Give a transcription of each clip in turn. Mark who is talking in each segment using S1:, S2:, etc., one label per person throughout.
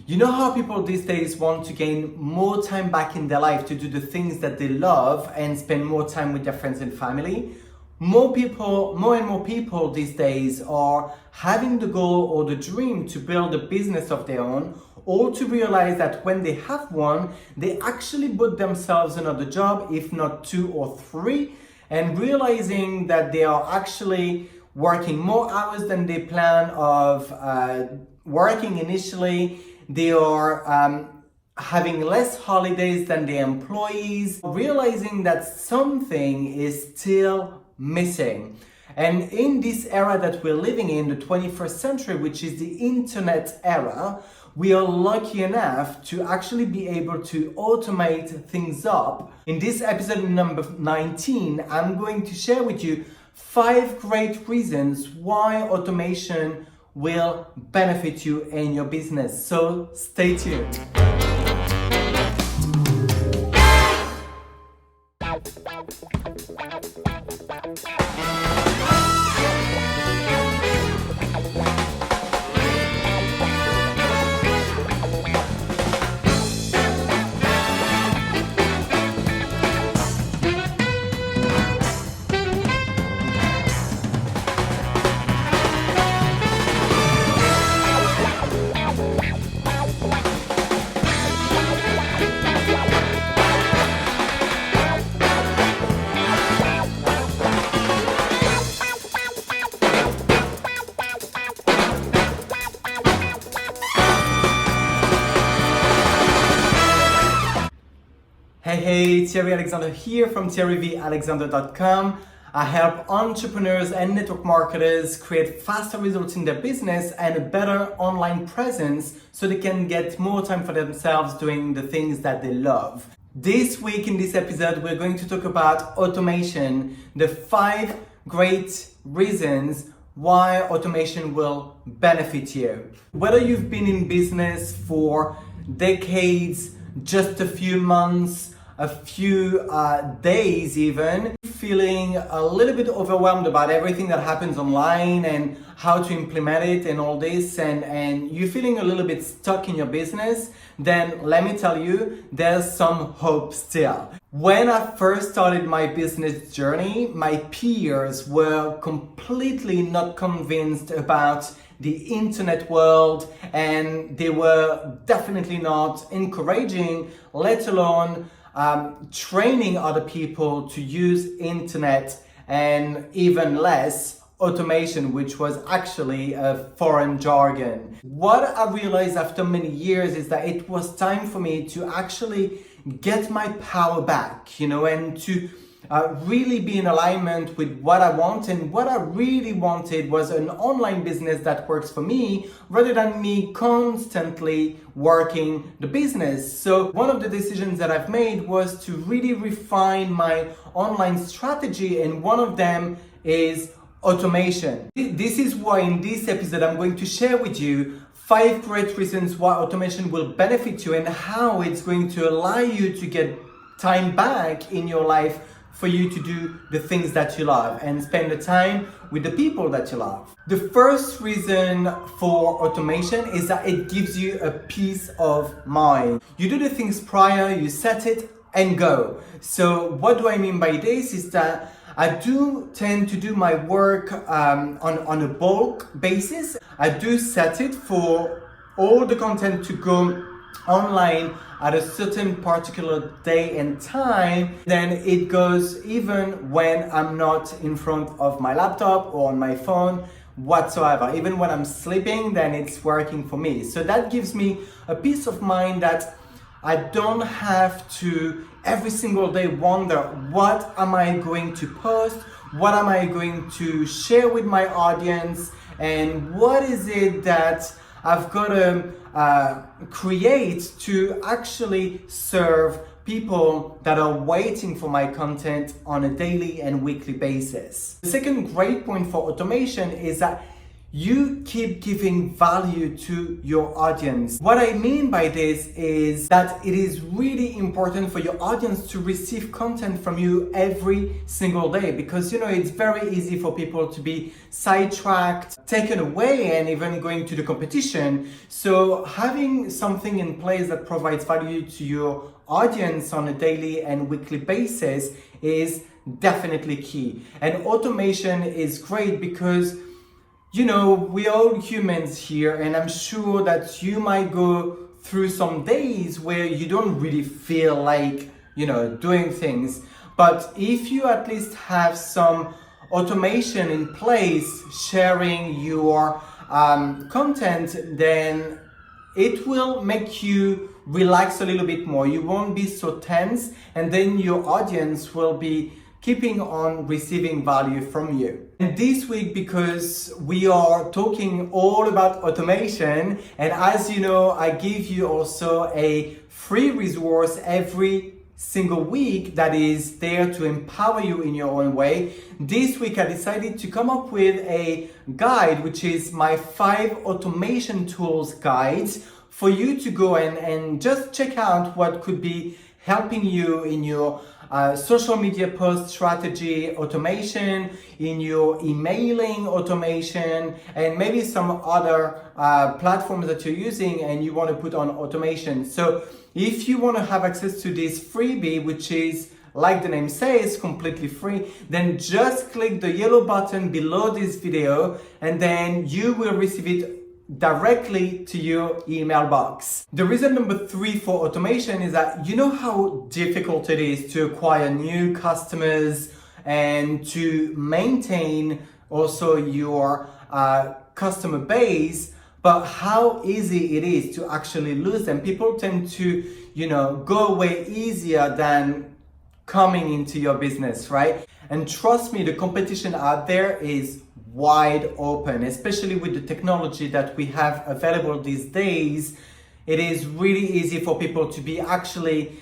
S1: You know how people these days want to gain more time back in their life to do the things that they love and spend more time with their friends and family? More and more people these days are having the goal or the dream to build a business of their own, or to realize that when they have one, they actually put themselves another job, if not 2 or 3, and realizing that they are actually working more hours than they plan of working initially. They are having less holidays than their employees, realizing that something is still missing. And in this era that we're living in, the 21st century, which is the internet era, we are lucky enough to actually be able to automate things up. In this episode number 19, I'm going to share with you 5 great reasons why automation will benefit you in your business. So stay tuned. Hey, Thierry Alexandre here from thierryvalexandre.com. I help entrepreneurs and network marketers create faster results in their business and a better online presence so they can get more time for themselves doing the things that they love. This week in this episode, we're going to talk about automation, the 5 great reasons why automation will benefit you. Whether you've been in business for decades, just a few months, a few days even, feeling a little bit overwhelmed about everything that happens online and how to implement it and all this, and you're feeling a little bit stuck in your business, then let me tell you, there's some hope still. When I first started my business journey, my peers were completely not convinced about the internet world, and they were definitely not encouraging, let alone training other people to use internet, and even less automation, which was actually a foreign jargon. What I realized after many years is that it was time for me to actually get my power back, and to really be in alignment with what I want. And what I really wanted was an online business that works for me rather than me constantly working the business. So one of the decisions that I've made was to really refine my online strategy, and one of them is automation. This is why in this episode I'm going to share with you 5 great reasons why automation will benefit you and how it's going to allow you to get time back in your life for you to do the things that you love and spend the time with the people that you love. The first reason for automation is that it gives you a peace of mind. You do the things prior, you set it and go. So what do I mean by this is that I do tend to do my work on a bulk basis. I do set it for all the content to go online at a certain particular day and time. Then it goes even when I'm not in front of my laptop or on my phone whatsoever. Even when I'm sleeping, then it's working for me. So that gives me a peace of mind that I don't have to every single day wonder, what am I going to post? What am I going to share with my audience? And what is it that I've got to create to actually serve people that are waiting for my content on a daily and weekly basis? The second great point for automation is that you keep giving value to your audience. What I mean by this is that it is really important for your audience to receive content from you every single day, because it's very easy for people to be sidetracked, taken away, and even going to the competition. So having something in place that provides value to your audience on a daily and weekly basis is definitely key. And automation is great because we're all humans here, and I'm sure that you might go through some days where you don't really feel like, doing things. But if you at least have some automation in place sharing your content, then it will make you relax a little bit more. You won't be so tense, and then your audience will be keeping on receiving value from you. And this week, because we are talking all about automation, and as you know, I give you also a free resource every single week that is there to empower you in your own way. This week I decided to come up with a guide, which is my 5 automation tools guides, for you to go and just check out what could be helping you in your social media post strategy automation, in your emailing automation, and maybe some other platforms that you're using and you want to put on automation. So if you want to have access to this freebie, which is, like the name says, completely free, then just click the yellow button below this video and then you will receive it directly to your email box. The reason number 3 for automation is that you know how difficult it is to acquire new customers and to maintain also your customer base, but how easy it is to actually lose them. People tend to, go away easier than coming into your business, right? And trust me, the competition out there is wide open, especially with the technology that we have available these days. It is really easy for people to be actually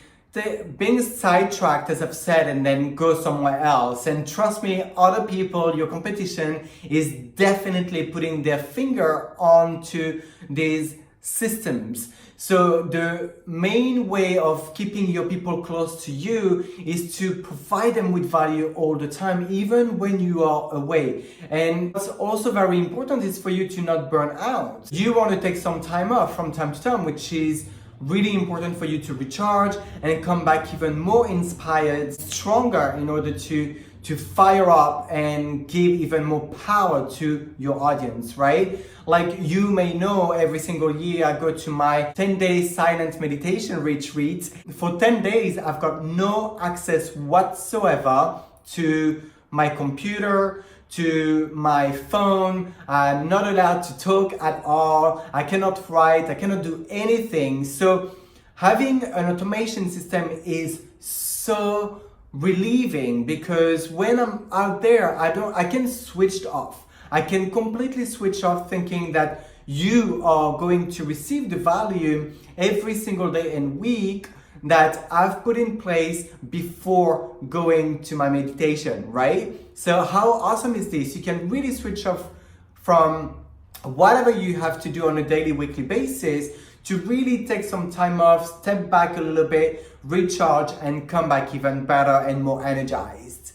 S1: being sidetracked, as I've said, and then go somewhere else. And trust me, other people, your competition, is definitely putting their finger onto these systems. So the main way of keeping your people close to you is to provide them with value all the time, even when you are away. And what's also very important is for you to not burn out. You want to take some time off from time to time, which is really important for you to recharge and come back even more inspired, stronger, in order to fire up and give even more power to your audience, right? Like you may know, every single year I go to my 10-day silent meditation retreat. For 10 days, I've got no access whatsoever to my computer, to my phone. I'm not allowed to talk at all. I cannot write, I cannot do anything. So having an automation system is so relieving, because when I'm out there, I can switch off. I can completely switch off, thinking that you are going to receive the value every single day and week that I've put in place before going to my meditation, right? So how awesome is this? You can really switch off from whatever you have to do on a daily, weekly basis to really take some time off, step back a little bit, recharge, and come back even better and more energized.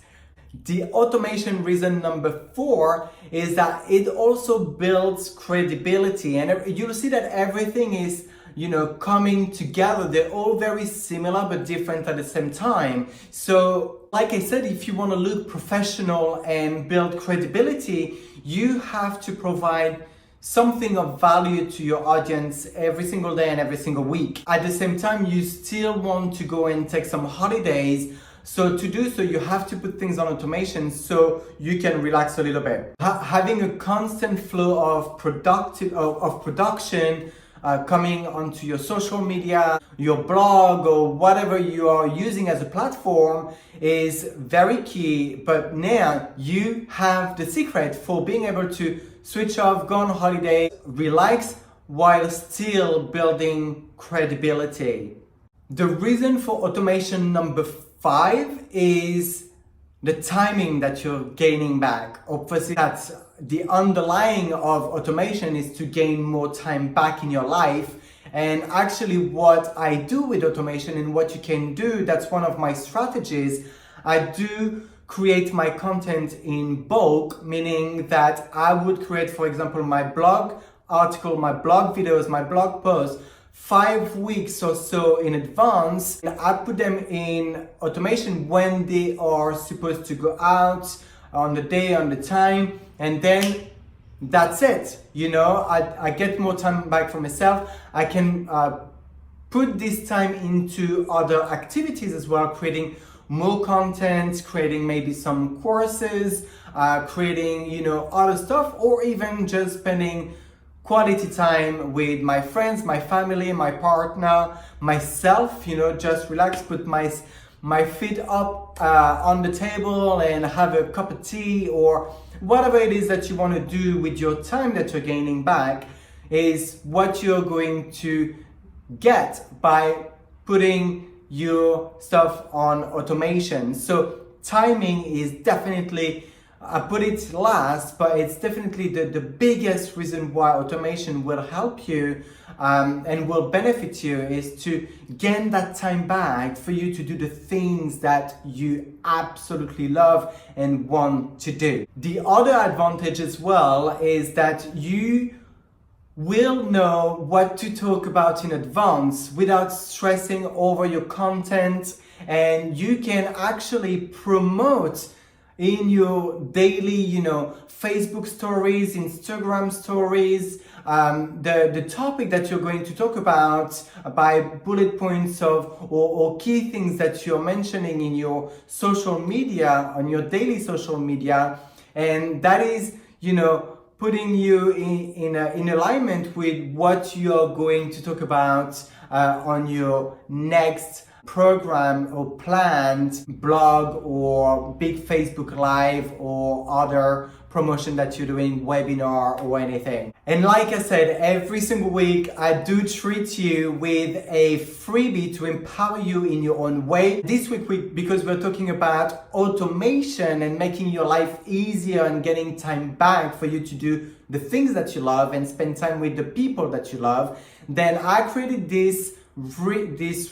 S1: The automation reason number 4 is that it also builds credibility, and you'll see that everything is coming together. They're all very similar but different at the same time. So like I said, if you want to look professional and build credibility, you have to provide something of value to your audience every single day and every single week. At the same time, you still want to go and take some holidays. So to do so, you have to put things on automation so you can relax a little bit. Having a constant flow of production coming onto your social media, your blog, or whatever you are using as a platform is very key. But now you have the secret for being able to switch off, go on holiday, relax, while still building credibility. The reason for automation number 5 is the timing that you're gaining back. Obviously, that's the underlying of automation is to gain more time back in your life. And actually what I do with automation and what you can do, that's one of my strategies. I do create my content in bulk, meaning that I would create, for example, my blog article, my blog videos, my blog posts 5 weeks or so in advance. And I put them in automation when they are supposed to go out, on the day, on the time, and then that's it. You know, I get more time back for myself. I can put this time into other activities as well, creating more content, creating maybe some courses, creating, you know, other stuff, or even just spending quality time with my friends, my family, my partner, myself, you know, just relax, put my feet up on the table and have a cup of tea, or whatever it is that you want to do with your time that you're gaining back is what you're going to get by putting your stuff on automation. So timing is definitely, I put it last, but it's definitely the biggest reason why automation will help you and will benefit you, is to gain that time back for you to do the things that you absolutely love and want to do. The other advantage as well is that you will know what to talk about in advance without stressing over your content, and you can actually promote in your daily, you know, Facebook stories, Instagram stories, the topic that you're going to talk about by bullet points of or key things that you're mentioning in your social media, on your daily social media, and that is, you know, putting you in alignment with what you're going to talk about on your next program or planned blog or big Facebook Live or other promotion that you're doing, webinar or anything. And like I said, every single week I do treat you with a freebie to empower you in your own way. This week, because we're talking about automation and making your life easier and getting time back for you to do the things that you love and spend time with the people that you love, then I created this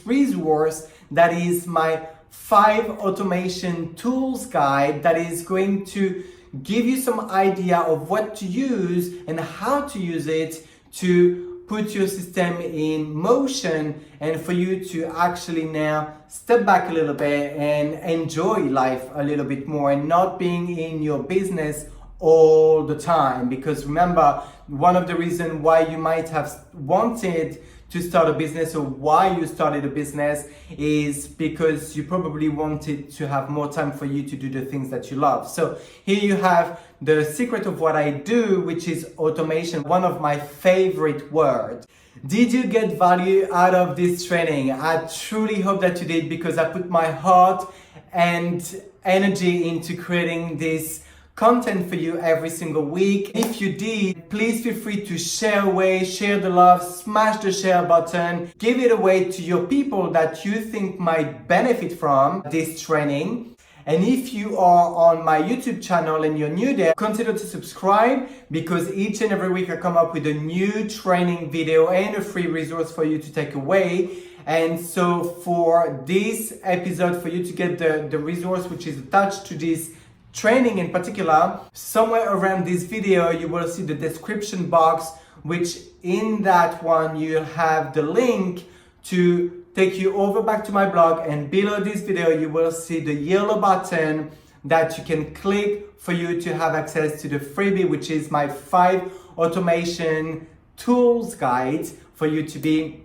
S1: resource that is my 5 automation tools guide that is going to give you some idea of what to use and how to use it to put your system in motion, and for you to actually now step back a little bit and enjoy life a little bit more and not being in your business all the time. Because remember, one of the reasons why you might have wanted to start a business or why you started a business is because you probably wanted to have more time for you to do the things that you love. So here you have the secret of what I do, which is automation, one of my favorite words. Did you get value out of this training? I truly hope that you did, because I put my heart and energy into creating this content for you every single week. If you did, please feel free to share away, share the love, smash the share button, give it away to your people that you think might benefit from this training. And if you are on my YouTube channel and you're new there, consider to subscribe, because each and every week I come up with a new training video and a free resource for you to take away. And so for this episode, for you to get the resource which is attached to this training in particular, somewhere around this video you will see the description box, which in that one you'll have the link to take you over back to my blog, and below this video you will see the yellow button that you can click for you to have access to the freebie, which is my 5 automation tools guide for you to be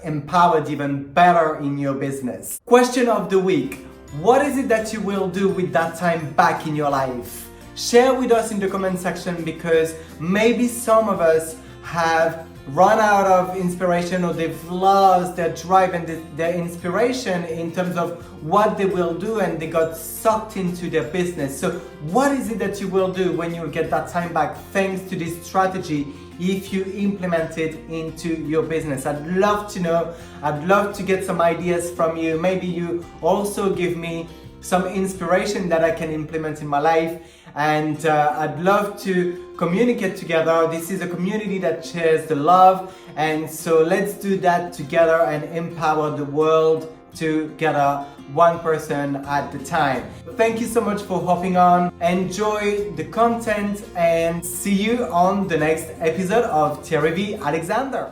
S1: empowered even better in your business. Question of the week: what is it that you will do with that time back in your life? Share with us in the comment section, because maybe some of us have run out of inspiration, or they've lost their drive and their inspiration in terms of what they will do, and they got sucked into their business. So what is it that you will do when you get that time back thanks to this strategy, if you implement it into your business? I'd love to know. I'd love to get some ideas from you. Maybe you also give me some inspiration that I can implement in my life. and I'd love to communicate together. This is a community that shares the love, and so let's do that together and empower the world together, one person at a time. Thank you so much for hopping on. Enjoy the content and see you on the next episode of Thierry V Alexandre.